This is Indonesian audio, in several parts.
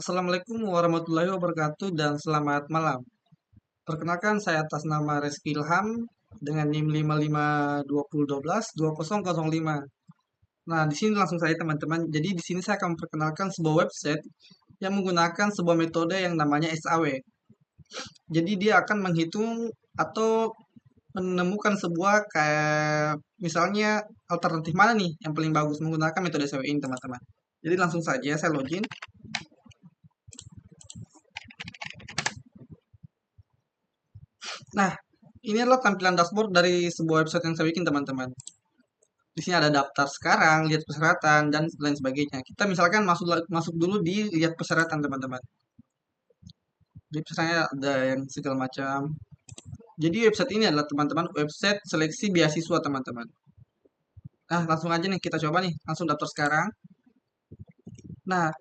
Assalamualaikum warahmatullahi wabarakatuh dan selamat malam. Perkenalkan saya atas nama Reski Ilham dengan NIM 552012 2005. Nah, di sini langsung saja teman-teman. Jadi di sini saya akan memperkenalkan sebuah website yang menggunakan sebuah metode yang namanya SAW. Jadi dia akan menghitung atau menemukan sebuah kayak misalnya alternatif mana nih yang paling bagus menggunakan metode SAW ini teman-teman. Jadi langsung saja saya login. Nah, ini adalah tampilan dashboard dari sebuah website yang saya bikin, teman-teman. Di sini ada daftar sekarang, lihat persyaratan, dan lain sebagainya. Kita misalkan masuk dulu di lihat persyaratan, teman-teman. Jadi misalnya ada yang segala macam. Jadi website ini adalah teman-teman website seleksi beasiswa, teman-teman. Nah, langsung aja nih kita coba nih, langsung daftar sekarang. Nah,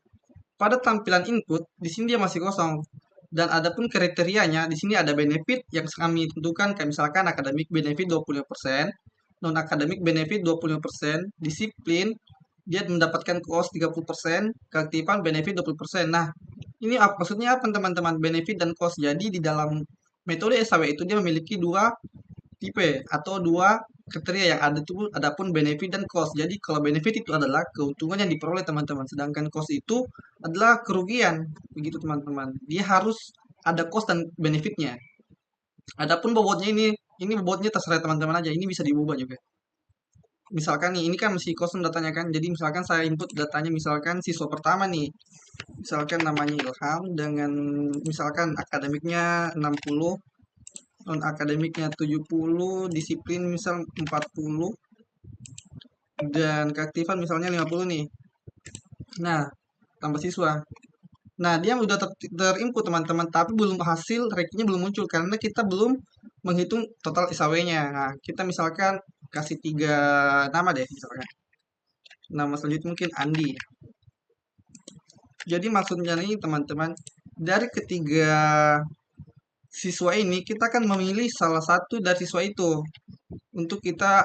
pada tampilan input di sini dia masih kosong. Dan adapun kriterianya di sini ada benefit yang kami tentukan kayak misalkan akademik benefit 25%, non akademik benefit 25%, disiplin dia mendapatkan cost 30%, keaktifan benefit 20%. Nah, ini maksudnya apa teman-teman? Benefit dan cost. Jadi di dalam metode SAW itu dia memiliki dua tipe atau dua kriteria yang ada itu adapun benefit dan cost. Jadi kalau benefit itu adalah keuntungan yang diperoleh teman-teman, sedangkan cost itu adalah kerugian. Begitu teman-teman. Dia harus ada cost dan benefitnya. Adapun bobotnya ini bobotnya terserah teman-teman aja. Ini bisa diubah juga. Misalkan nih, ini kan masih kosong datanya kan. Jadi misalkan saya input datanya misalkan siswa pertama nih. Misalkan namanya Ilham dengan misalkan akademiknya 60, non akademiknya 70, disiplin misal 40, dan keaktifan misalnya 50 nih. Nah, tambah siswa. Nah, dia udah terinput teman-teman, tapi belum hasil rankingnya belum muncul karena kita belum menghitung total SAW-nya. Nah, kita misalkan kasih 3 nama deh misalkan. Nama selanjutnya mungkin Andi. Jadi maksudnya nih teman-teman, dari ketiga siswa ini kita akan memilih salah satu dari siswa itu untuk kita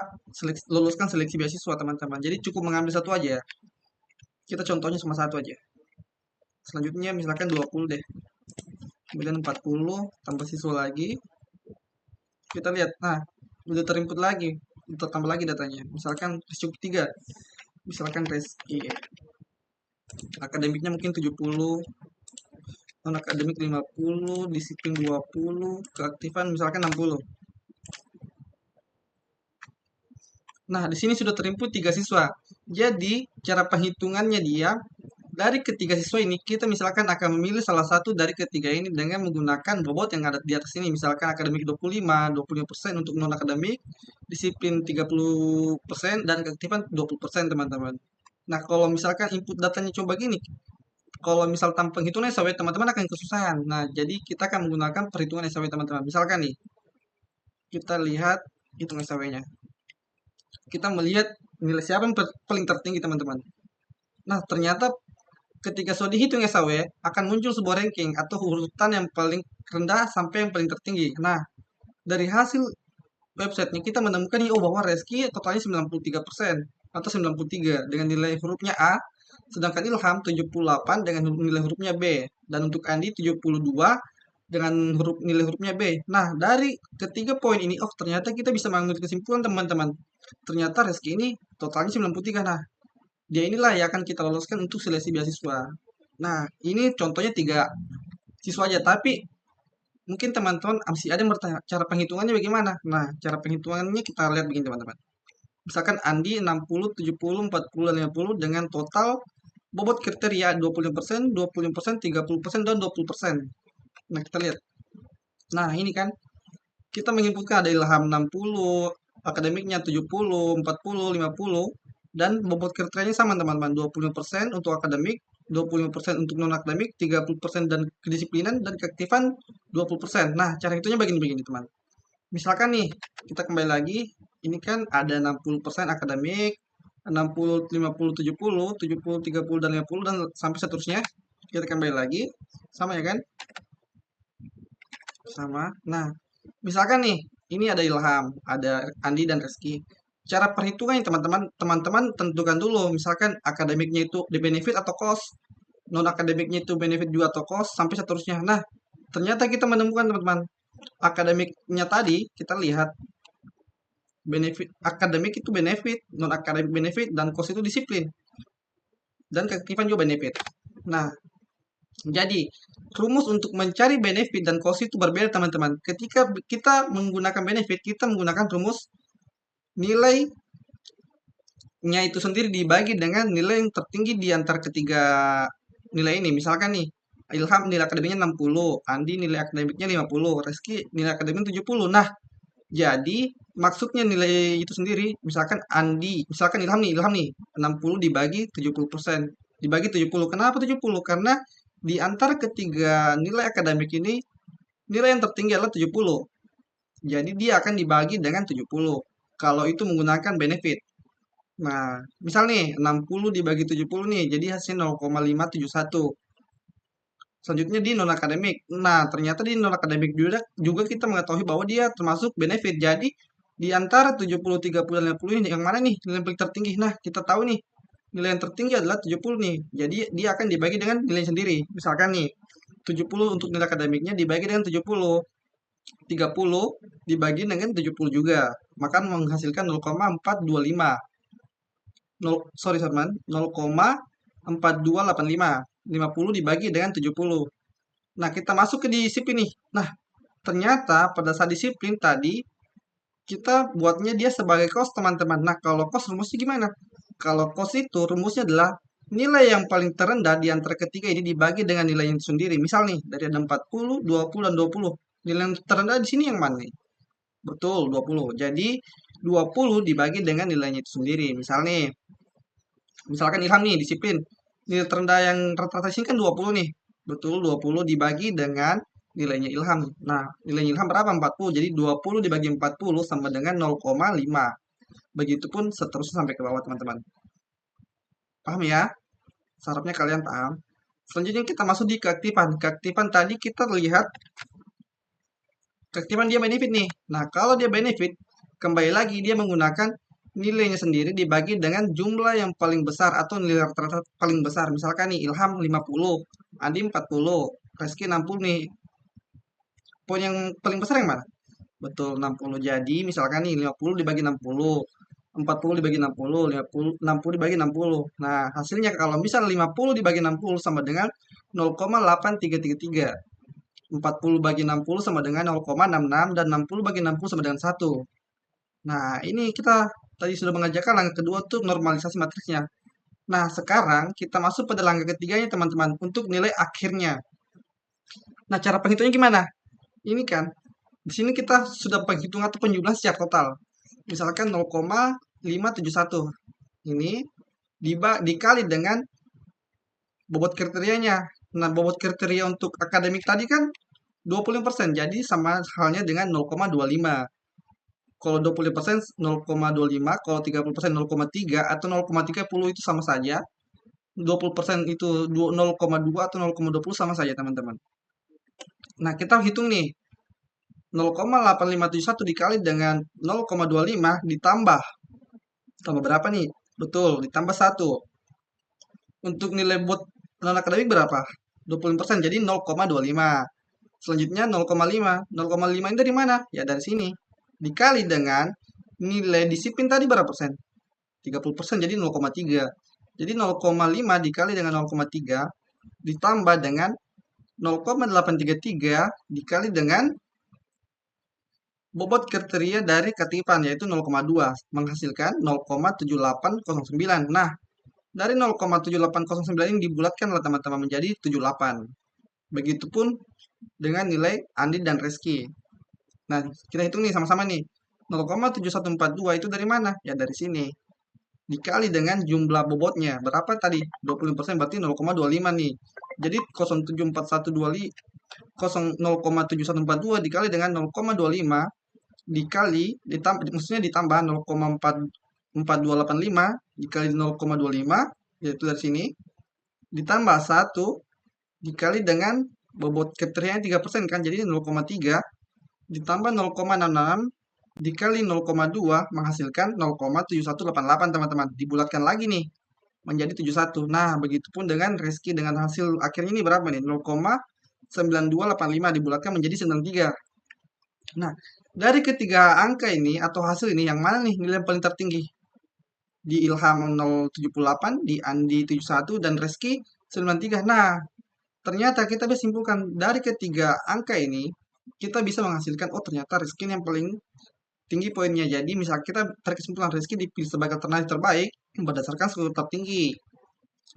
luluskan seleksi beasiswa teman-teman. Jadi cukup mengambil satu aja. Kita contohnya cuma satu aja. Selanjutnya misalkan 20 deh. Kemudian 40 tambah siswa lagi. Kita lihat, nah udah terinput lagi. Kita tambah lagi datanya. Misalkan cukup 3. Misalkan Reski. Akademiknya mungkin 70, non akademik 50, disiplin 20, keaktifan misalkan 60. Nah, di sini sudah terinput 3 siswa. Jadi, cara perhitungannya dia dari ketiga siswa ini kita misalkan akan memilih salah satu dari ketiga ini dengan menggunakan bobot yang ada di atas ini. Misalkan akademik 25, 25% untuk non akademik, disiplin 30% dan keaktifan 20% teman-teman. Nah, kalau misalkan input datanya coba gini, kalau misal tanpa penghitungan SAW teman-teman akan kesusahan. Nah, jadi kita akan menggunakan perhitungan SAW teman-teman. Misalkan nih, kita lihat hitung SAW-nya. Kita melihat nilai siapa yang paling tertinggi teman-teman. Nah, ternyata ketika sudah dihitung SAW akan muncul sebuah ranking atau urutan yang paling rendah sampai yang paling tertinggi. Nah, dari hasil websitenya kita menemukan oh bahwa Reski totalnya 93% atau 93 dengan nilai hurufnya A, sedangkan Ilham 78 dengan nilai hurufnya B, dan untuk Andi 72 dengan nilai hurufnya B. Nah, dari ketiga poin ini, oh ternyata kita bisa mengambil kesimpulan teman-teman. Ternyata Reski ini totalnya 93. Nah, dia inilah yang akan kita loloskan untuk seleksi beasiswa. Nah, ini contohnya 3 siswa aja, tapi mungkin teman-teman masih ada yang bertanya, cara penghitungannya bagaimana? Nah, cara penghitungannya kita lihat begini teman-teman. Misalkan Andi 60, 70, 40, dan 50 dengan total bobot kriteria 25%, 20%, 30%, dan 20%. Nah, kita lihat. Nah, ini kan kita menginputkan ada Ilham 60, akademiknya 70, 40, 50, dan bobot kriterianya sama teman-teman, 25% untuk akademik, 25% untuk non-akademik, 30% dan kedisiplinan, dan keaktifan 20%. Nah, cara hitungnya begini-begini teman. Misalkan nih, kita kembali lagi, ini kan ada 60% akademik, 60, 50, 70, 70, 30, dan 50, dan sampai seterusnya. Kita kembali lagi, sama ya kan? Sama. Nah, misalkan nih, ini ada Ilham, ada Andi dan Reski. Cara perhitungannya teman-teman tentukan dulu. Misalkan akademiknya itu di benefit atau cost. non akademiknya itu benefit juga atau cost sampai seterusnya. Nah, ternyata kita menemukan teman-teman, akademiknya tadi kita lihat benefit akademik itu benefit, non akademik benefit, dan cost itu disiplin, dan keaktifan juga benefit. Nah, jadi rumus untuk mencari benefit dan cost itu berbeda teman-teman. Ketika kita menggunakan benefit, kita menggunakan rumus nilainya itu sendiri dibagi dengan nilai yang tertinggi di antara ketiga nilai ini. Misalkan nih, Ilham nilai akademiknya 60, Andi nilai akademiknya 50, Reski nilai akademiknya 70. Nah, jadi maksudnya nilai itu sendiri, misalkan Ilham nih 60 dibagi 70%, dibagi 70. Kenapa 70? Karena di antara ketiga nilai akademik ini, nilai yang tertinggi adalah 70. Jadi dia akan dibagi dengan 70. Kalau itu menggunakan benefit. Nah, misal nih 60 dibagi 70 nih, jadi hasilnya 0,571. Selanjutnya di non akademik. Nah, ternyata di non akademik juga kita mengetahui bahwa dia termasuk benefit. Jadi di antara 70, 30, dan 50 ini yang mana nih nilai yang paling tertinggi? Nah, kita tahu nih nilai yang tertinggi adalah 70 nih. Jadi dia akan dibagi dengan nilai sendiri. Misalkan nih 70 untuk nilai akademiknya dibagi dengan 70. 30 dibagi dengan 70 juga. Maka menghasilkan 0,425. 0, sorry Sarman, 0,4285. 50 dibagi dengan 70. Nah, kita masuk ke disiplin nih. Nah, ternyata pada saat disiplin tadi, kita buatnya dia sebagai cost, teman-teman. Nah, kalau cost rumusnya gimana? Kalau cost itu rumusnya adalah nilai yang paling terendah di antara ketiga ini dibagi dengan nilai yang sendiri. Misal nih, dari ada 40, 20, dan 20. Nilai yang terendah di sini yang mana nih? Betul, 20. Jadi, 20 dibagi dengan nilainya itu sendiri. Misalkan Ilham nih, disiplin. Nilai terendah yang rata-rata di sini kan 20 nih. Betul, 20 dibagi dengan nilainya Ilham. Nah, nilainya Ilham berapa? 40. Jadi 20 dibagi 40 sama dengan 0,5. Begitupun seterusnya sampai ke bawah, teman-teman. Paham ya? Seharapnya kalian paham. Selanjutnya kita masuk di keaktifan. Keaktifan tadi kita lihat keaktifan dia benefit nih. Nah, kalau dia benefit, kembali lagi dia menggunakan nilainya sendiri dibagi dengan jumlah yang paling besar atau nilai rata-rata paling besar. Misalkan nih Ilham 50, Andi 40, Reski 60 nih. Poin yang paling besar yang mana? Betul, 60. Jadi misalkan nih 50 dibagi 60, 40 dibagi 60, 50, 60 dibagi 60. Nah, hasilnya kalau misal 50 dibagi 60 sama dengan 0,8333. 40 bagi 60 sama dengan 0,66, dan 60 bagi 60 sama dengan 1. Nah, ini kita tadi sudah mengajarkan langkah kedua untuk normalisasi matriksnya. Nah, sekarang kita masuk pada langkah ketiganya, teman-teman, untuk nilai akhirnya. Nah, cara penghitungnya gimana? Ini kan, di sini kita sudah penghitungan atau penjumlahan secara total. Misalkan 0,571. Ini dikali dengan bobot kriterianya. Nah, bobot kriteria untuk akademik tadi kan 25%, jadi sama halnya dengan 0,25. Kalau 20% 0,25, kalau 30% 0,3, atau 0,30 itu sama saja. 20% itu 0,2 atau 0,20 sama saja, teman-teman. Nah, kita hitung nih. 0,8571 dikali dengan 0,25 ditambah. Tambah berapa nih? Betul, ditambah 1. Untuk nilai buat non akademik berapa? 20%, jadi 0,25. Selanjutnya 0,5. 0,5 ini dari mana? Ya dari sini. Dikali dengan nilai disiplin tadi berapa persen? 30%, jadi 0,3. Jadi 0,5 dikali dengan 0,3 ditambah dengan 0,833 dikali dengan bobot kriteria dari keaktifan yaitu 0,2 menghasilkan 0,7809. Nah, dari 0,7809 ini dibulatkanlah teman-teman menjadi 78. Begitupun dengan nilai Andi dan Reski. Nah, kita hitung nih sama-sama nih. 0,7142 itu dari mana? Ya dari sini. Dikali dengan jumlah bobotnya. Berapa tadi? 20% berarti 0,25 nih. Jadi 0,7142 dikali dengan 0,25 dikali maksudnya ditambah 0,4285 dikali 0,25 yaitu dari sini ditambah 1 dikali dengan bobot kriterianya 3% kan, jadi 0,3 ditambah 0,66 dikali 0,2 menghasilkan 0,7188, teman-teman. Dibulatkan lagi nih. menjadi 71. Nah, begitupun dengan Reski dengan hasil akhirnya ini berapa nih? 0,9285 dibulatkan menjadi 93. Nah, dari ketiga angka ini atau hasil ini yang mana nih nilai yang paling tertinggi? Di Ilham 078, di Andi 71, dan Reski 93. Nah, ternyata kita bisa simpulkan dari ketiga angka ini, kita bisa menghasilkan, oh ternyata Reski ini yang paling tinggi poinnya. Jadi misal kita tarik kesimpulan Rizky dipilih sebagai alternatif terbaik berdasarkan skor tertinggi,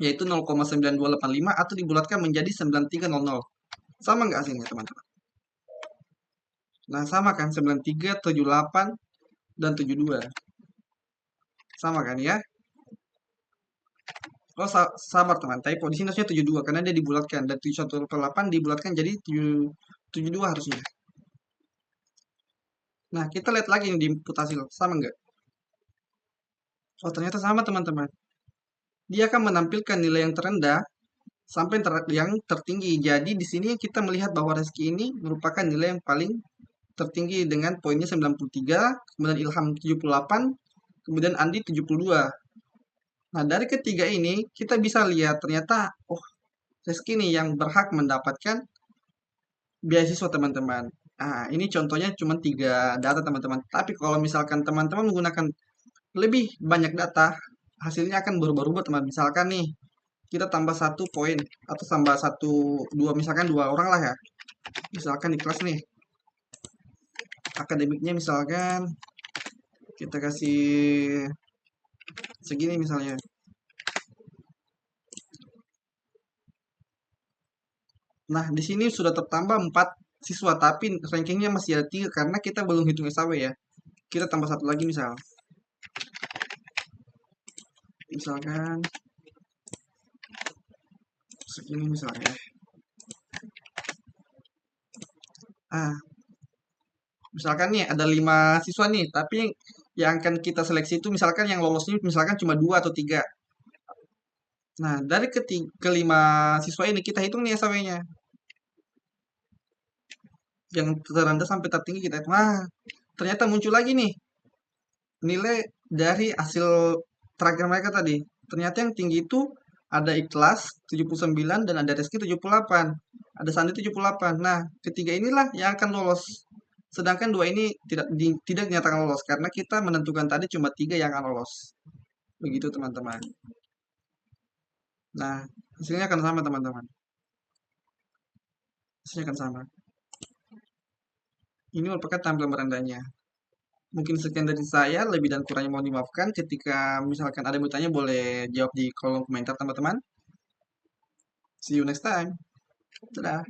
yaitu 0,9285 atau dibulatkan menjadi 9300. Sama nggak hasilnya teman-teman? Nah sama kan, 93, 78, dan 72. Sama kan ya? Oh sabar teman, typo di sini harusnya 72 karena dia dibulatkan, dan 7188 dibulatkan jadi 72 harusnya. Nah kita lihat lagi di input hasil, sama nggak? Oh ternyata sama teman-teman. Dia akan menampilkan nilai yang terendah sampai yang tertinggi. Jadi di sini kita melihat bahwa Reski ini merupakan nilai yang paling tertinggi dengan poinnya 93, kemudian Ilham 78, kemudian Andi 72. Nah, dari ketiga ini kita bisa lihat ternyata oh Reski ini yang berhak mendapatkan beasiswa teman-teman. Nah, ini contohnya cuma 3 data teman-teman. Tapi kalau misalkan teman-teman menggunakan lebih banyak data, hasilnya akan berubah-ubah teman. Misalkan nih, kita tambah 1 poin atau tambah 1, 2, misalkan 2 orang lah ya. Misalkan di kelas nih, akademiknya misalkan kita kasih segini misalnya. Nah, di sini sudah tertambah 4 siswa, tapi rankingnya masih ada 3 karena kita belum hitung SAW ya. Kita tambah 1 lagi misalkan segini misalnya. Ah, misalkan nih ada 5 siswa nih, tapi yang akan kita seleksi itu misalkan yang lolosnya misalkan cuma 2 atau 3. Nah, dari kelima siswa ini kita hitung nih SAW-nya. Yang terendah sampai tertinggi kita hitung. Nah, ternyata muncul lagi nih nilai dari hasil terakhir mereka tadi. Ternyata yang tinggi itu ada Ikhlas 79 dan ada Reski 78. Ada Sandi 78. Nah, ketiga inilah yang akan lolos. Sedangkan 2 ini tidak dinyatakan lolos karena kita menentukan tadi cuma 3 yang akan lolos. Begitu teman-teman. Nah, hasilnya akan sama teman-teman. Hasilnya akan sama. Ini merupakan tampilan berandanya. Mungkin sekian dari saya, lebih dan kurangnya mohon dimaafkan. Ketika misalkan ada yang bertanya, boleh jawab di kolom komentar teman-teman. See you next time. Dadah.